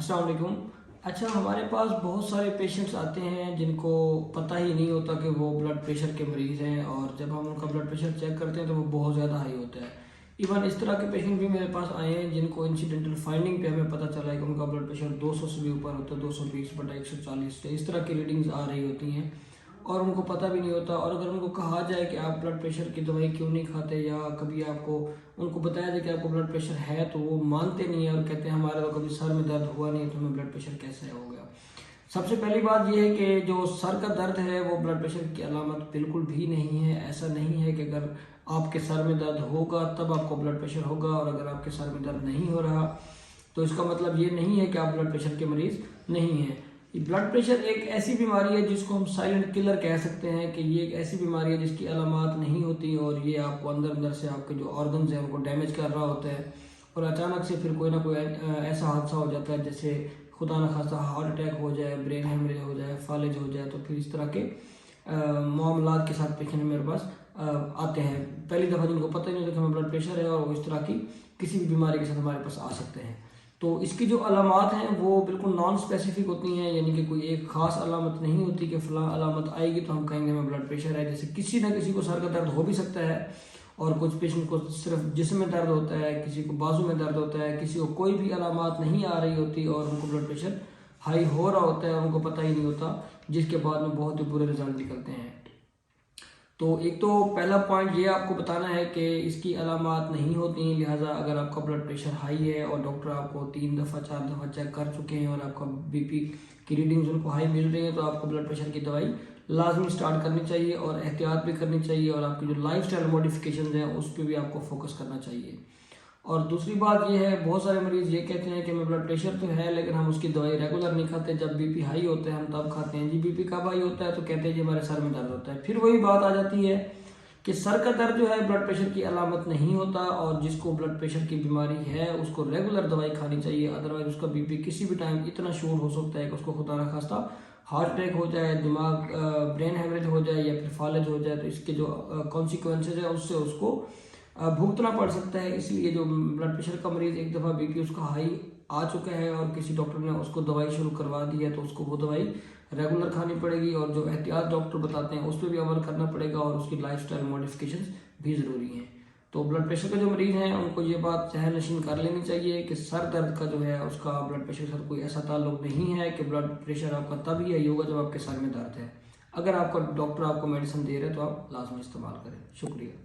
अस्सलाम वालेकुम। अच्छा, हमारे पास बहुत सारे पेशेंट्स आते हैं जिनको पता ही नहीं होता कि वो ब्लड प्रेशर के मरीज़ हैं, और जब हम उनका ब्लड प्रेशर चेक करते हैं तो वो बहुत ज़्यादा हाई होता है। इवन इस तरह के पेशेंट भी मेरे पास आए हैं जिनको इंसिडेंटल फाइंडिंग पे हमें पता चला है कि उनका ब्लड प्रेशर 200 से भी ऊपर होता है, 220/140 से इस तरह की रीडिंग्स आ रही होती हैं और उनको पता भी नहीं होता। और अगर उनको कहा जाए कि आप ब्लड प्रेशर की दवाई क्यों नहीं खाते, या कभी आपको उनको बताया जाए कि आपको ब्लड प्रेशर है, तो वो मानते नहीं है और कहते हैं हमारा तो कभी सर में दर्द हुआ नहीं तो हमें ब्लड प्रेशर कैसे हो गया। सबसे पहली बात यह है कि जो सर का दर्द है वो ब्लड प्रेशर की अलामत बिल्कुल भी नहीं है। ऐसा नहीं है कि अगर आपके सर में दर्द होगा तब आपको ब्लड प्रेशर होगा, और अगर आपके सर में दर्द नहीं हो रहा तो इसका मतलब ये नहीं है कि आप ब्लड प्रेशर के मरीज़ नहीं हैं। ब्लड प्रेशर एक ऐसी बीमारी है जिसको हम साइलेंट किलर कह सकते हैं, कि ये एक ऐसी बीमारी है जिसकी अलामत नहीं होती और ये आपको अंदर अंदर से आपके जो ऑर्गन्स हैं उनको डैमेज कर रहा होता है, और अचानक से फिर कोई ना कोई ऐसा हादसा हो जाता है, जैसे खुदा न खास्ता हार्ट अटैक हो जाए, ब्रेन हेमरेज हो जाए, फालिज हो जाए, तो फिर इस तरह के मामलात के साथ पेशेंट मेरे पास आते हैं। पहली दफ़ा जिनको पता ही नहीं होता कि हमें ब्लड प्रेशर है, और वो इस तरह की किसी भी बीमारी के साथ हमारे पास आ सकते हैं। तो इसकी जो अलामत हैं वो बिल्कुल नॉन स्पेसिफिक होती हैं, यानी कि कोई एक ख़ास अलामत नहीं होती कि फ़लाँ अलामत आएगी तो हम कहेंगे हमें ब्लड प्रेशर है। जैसे किसी न किसी को सर का दर्द हो भी सकता है, और कुछ पेशेंट को सिर्फ जिस्म में दर्द होता है, किसी को बाजू में दर्द होता है, किसी को कोई भी अलामत नहीं आ रही होती और उनको ब्लड प्रेशर हाई हो रहा होता है, उनको पता ही नहीं होता, जिसके बाद में बहुत ही बुरे रिजल्ट निकलते हैं। तो एक तो पहला पॉइंट ये आपको बताना है कि इसकी अलामत नहीं होती, लिहाजा अगर आपका ब्लड प्रेशर हाई है और डॉक्टर आपको 3 दफ़ा 4 दफ़ा चेक कर चुके हैं और आपका बीपी की रीडिंग्स उनको हाई मिल रही है, तो आपको ब्लड प्रेशर की दवाई लाजमी स्टार्ट करनी चाहिए और एहतियात भी करनी चाहिए, और आपकी जो लाइफस्टाइल मॉडिफिकेशन हैं उस पर भी आपको फोकस करना चाहिए। और दूसरी बात यह है, बहुत सारे मरीज़ ये कहते हैं कि मैं ब्लड प्रेशर तो है लेकिन हम उसकी दवाई रेगुलर नहीं खाते, जब बीपी हाई होता है हम तब खाते हैं। जी बीपी कब हाई होता है तो कहते हैं जी हमारे सर में दर्द होता है। फिर वही बात आ जाती है कि सर का दर्द जो है ब्लड प्रेशर की अलामत नहीं होता, और जिसको ब्लड प्रेशर की बीमारी है उसको रेगुलर दवाई खानी चाहिए, अदरवाइज उसका बीपी किसी भी टाइम इतना शोर हो सकता है कि उसको खुदा न खास्ता हार्ट अटैक हो जाए, दिमाग ब्रेन हेमरेज हो जाए, या फिर फालिज हो जाए, तो इसके जो कॉन्सिक्वेंसेज है उससे उसको भुगतना पड़ सकता है। इसलिए जो ब्लड प्रेशर का मरीज़ एक दफ़ा बीपी उसका हाई आ चुका है और किसी डॉक्टर ने उसको दवाई शुरू करवा दी है, तो उसको वो दवाई रेगुलर खानी पड़ेगी, और जो एहतियात डॉक्टर बताते हैं उस पर भी अमल करना पड़ेगा, और उसकी लाइफस्टाइल मॉडिफिकेशन भी ज़रूरी हैं। तो ब्लड प्रेशर के जो मरीज़ हैं उनको ये बात जहन नशीन कर लेनी चाहिए कि सर दर्द का जो है उसका ब्लड प्रेशर के साथ कोई ऐसा ताल्लुक नहीं है, कि ब्लड प्रेशर आपका तभी यही होगा जब आपके सर में दर्द है। अगर आपका डॉक्टर आपको मेडिसिन दे रहे हैं तो आप लाजमी इस्तेमाल करें। शुक्रिया।